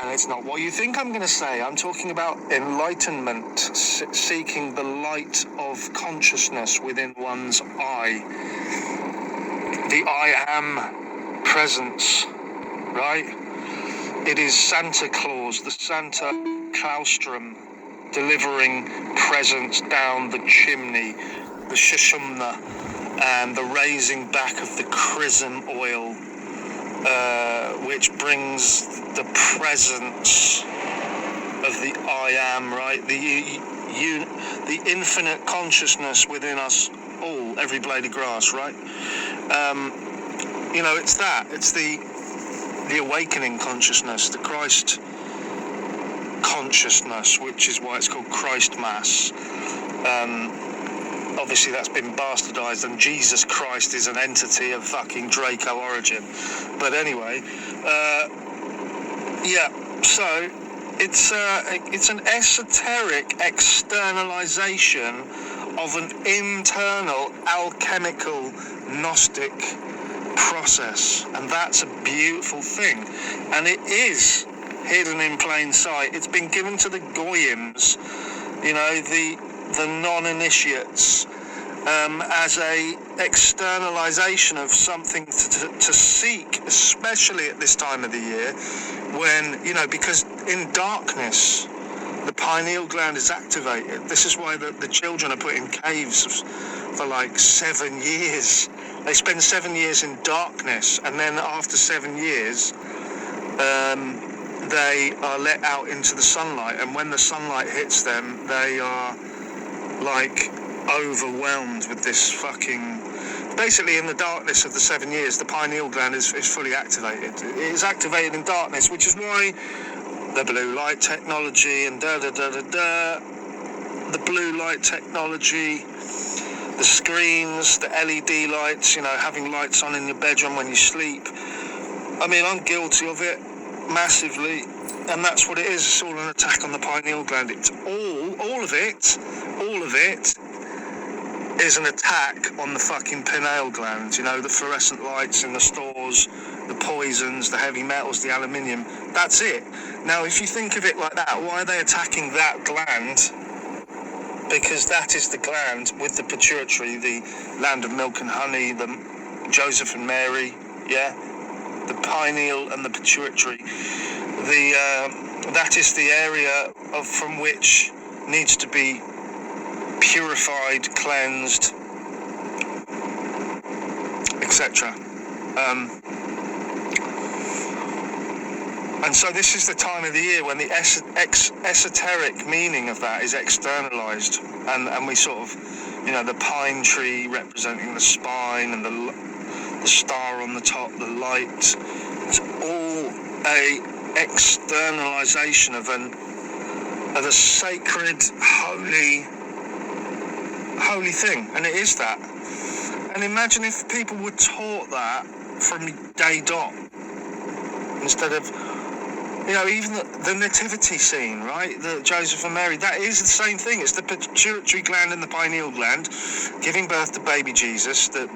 And it's not what you think I'm going to say. I'm talking about enlightenment, seeking the light of consciousness within one's eye. The I am presence, right? It is Santa Claus, the Santa Claustrum, delivering presents down the chimney, the shishumna, and the raising back of the chrism oil, which brings the presence of the I am, right? The infinite consciousness within us all, every blade of grass, right? It's that. It's the awakening consciousness, the Christ consciousness, which is why it's called Christ Mass. Obviously that's been bastardized, and Jesus Christ is an entity of fucking Draco origin. But anyway, so it's an esoteric externalization of an internal alchemical Gnostic process, and that's a beautiful thing, and it is hidden in plain sight. It's been given to the goyim, the non-initiates, as a externalization of something to seek, especially at this time of the year, when, because in darkness the pineal gland is activated. This is why the children are put in caves for like 7 years. They spend 7 years in darkness, and then after 7 years they are let out into the sunlight, and when the sunlight hits them, they are like overwhelmed with this fucking... Basically, in the darkness of the 7 years, the pineal gland is fully activated. It is activated in darkness, which is why the blue light technology and the blue light technology, the screens, the LED lights, having lights on in your bedroom when you sleep. I mean, I'm guilty of it massively, and that's what it is. It's all an attack on the pineal gland. It's all of it is an attack on the fucking pineal gland. The fluorescent lights in the stores, the poisons, the heavy metals, the aluminium. That's it. Now, if you think of it like that, why are they attacking that gland? Because that is the gland with the pituitary, the land of milk and honey, the Joseph and Mary, the pineal and the pituitary. That is the area from which needs to be purified, cleansed, etc. And so this is the time of the year when the esoteric meaning of that is externalized, and we sort of, the pine tree representing the spine, and the star on the top, the light. It's all a externalization of a sacred, holy thing, and it is that. And imagine if people were taught that from day dot, instead of, even the nativity scene, right? The Joseph and Mary, that is the same thing. It's the pituitary gland and the pineal gland giving birth to baby Jesus, the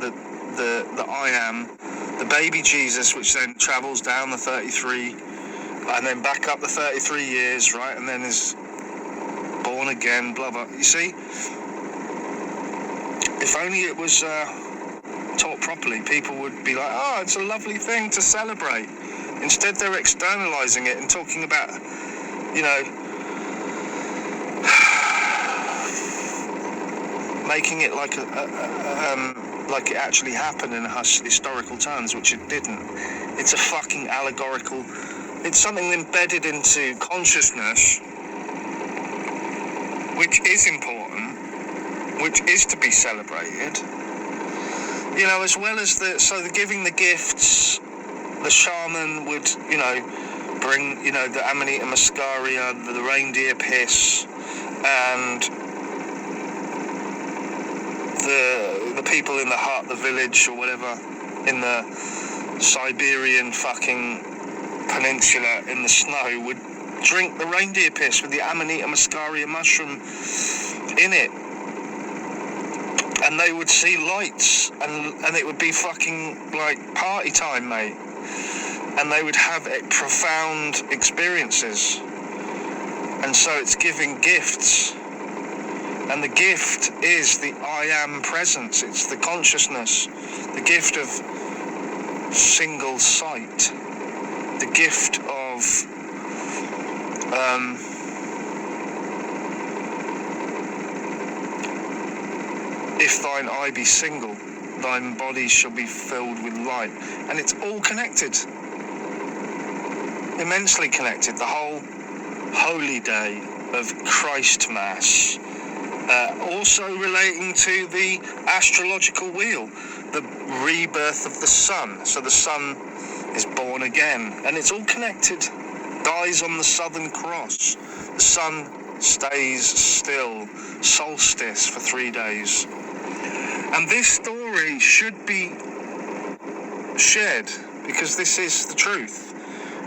I am, the baby Jesus, which then travels down the 33 and then back up the 33 years, right? And then is born again, blah, blah. You see? If only it was taught properly, people would be like, oh, it's a lovely thing to celebrate. Instead, they're externalizing it and talking about, making it like like it actually happened in historical terms, which it didn't. It's a fucking allegorical. It's something embedded into consciousness, which is important, which is to be celebrated. As well as the giving the gifts. The shaman would, bring, the Amanita muscaria, the reindeer piss, and the people in the hut, the village or whatever, in the Siberian fucking peninsula in the snow would drink the reindeer piss with the Amanita muscaria mushroom in it. And they would see lights, and it would be fucking like party time, mate. and they would have profound experiences. And so it's giving gifts. And the gift is the I am presence. It's the consciousness. The gift of single sight. The gift of if thine eye be single, thine body shall be filled with light. And it's all connected. Immensely connected. The whole holy day of Christ Mass. Also relating to the astrological wheel, the rebirth of the sun. So the sun is born again, and it's all connected. Dies on the Southern Cross. The sun stays still. Solstice for 3 days. And this story should be shared, because this is the truth.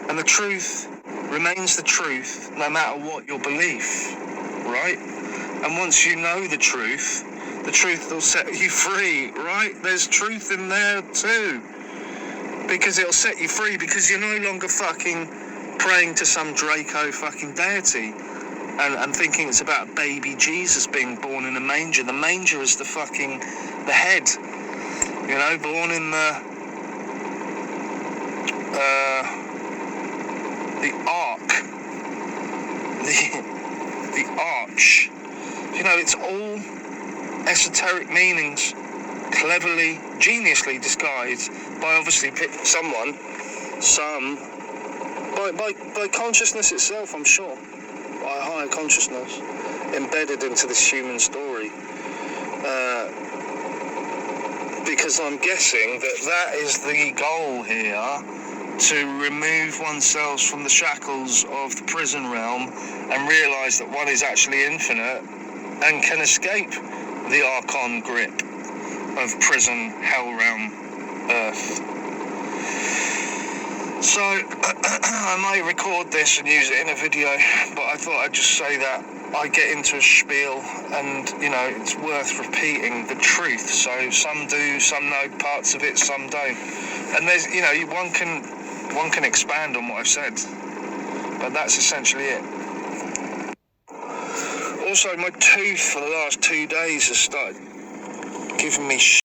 And the truth remains the truth no matter what your belief, right? And once you know the truth will set you free, right? There's truth in there too. Because it'll set you free, because you're no longer fucking praying to some Draco fucking deity and thinking it's about baby Jesus being born in a manger. The manger is the head, you know, born in the ark, the arch. You know, it's all esoteric meanings, cleverly, geniusly disguised by obviously by consciousness itself, I'm sure, by a higher consciousness embedded into this human story. Because I'm guessing that is the goal here, to remove oneself from the shackles of the prison realm and realise that one is actually infinite and can escape the archon grip of prison, hell realm, earth. So, I might record this and use it in a video, but I thought I'd just say that I get into a spiel, and, you know, it's worth repeating the truth. So some do, some know parts of it, some don't. And there's, you know, one can expand on what I've said, but that's essentially it. Also, my tooth for the last 2 days has started giving me